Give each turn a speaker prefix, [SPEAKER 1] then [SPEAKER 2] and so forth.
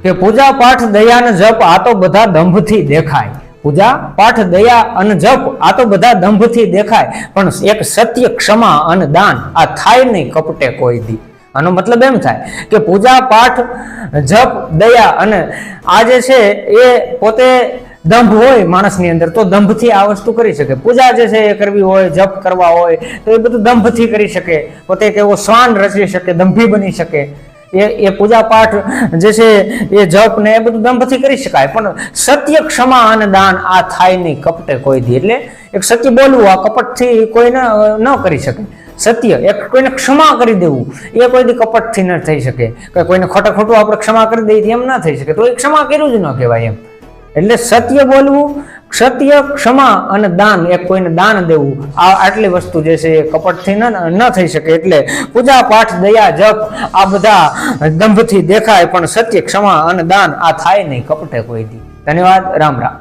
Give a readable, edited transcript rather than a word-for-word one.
[SPEAKER 1] કે પૂજા પાઠ દયા અને જપ આ તો બધા દંભથી દેખાય, પૂજા પાઠ દયા અને જપ આ તો બધા દંભથી દેખાય, પણ એક સત્ય ક્ષમા અને દાન આ થાય નહીં કપટે કોઈ દી. આનો મતલબ એમ થાય કે પૂજા પાઠ જપ દયા અને આ જે છે એ પોતે દંભ હોય માણસની અંદર તો દંભથી આ વસ્તુ કરી શકે. પૂજા જે છે એ કરવી હોય, જપ કરવા હોય તો એ બધું દંભથી કરી શકે, પોતે કેવો શ્વાન રચી શકે, દંભી બની શકે. એ પૂજા પાઠ જે છે એ જપ ને એ બધું દંભથી કરી શકાય, પણ સત્ય ક્ષમા અને દાન આ થાય નહીં કપટે કોઈ દી. એટલે એક સત્ય બોલવું આ કપટથી કોઈ ન કરી શકે. સત્ય એક કોઈને ક્ષમા કરી દેવું એ કોઈ દી કપટથી ન થઈ શકે. કોઈને ખોટું આપણે ક્ષમા કરી દઈએ એમ ના થઈ શકે, તો એ ક્ષમા કર્યું જ ન કહેવાય એમ. એટલે સત્ય બોલવું, સત્ય ક્ષમા અને દાન, એક કોઈને દાન દેવું, આ આટલી વસ્તુ જે છે એ કપટથી ન થઈ શકે. એટલે પૂજા પાઠ દયા જપ આ બધા દંભથી દેખાય, પણ સત્ય ક્ષમા અને દાન આ થાય નહીં કપટે કોઈ દી. ધન્યવાદ. રામ રામ.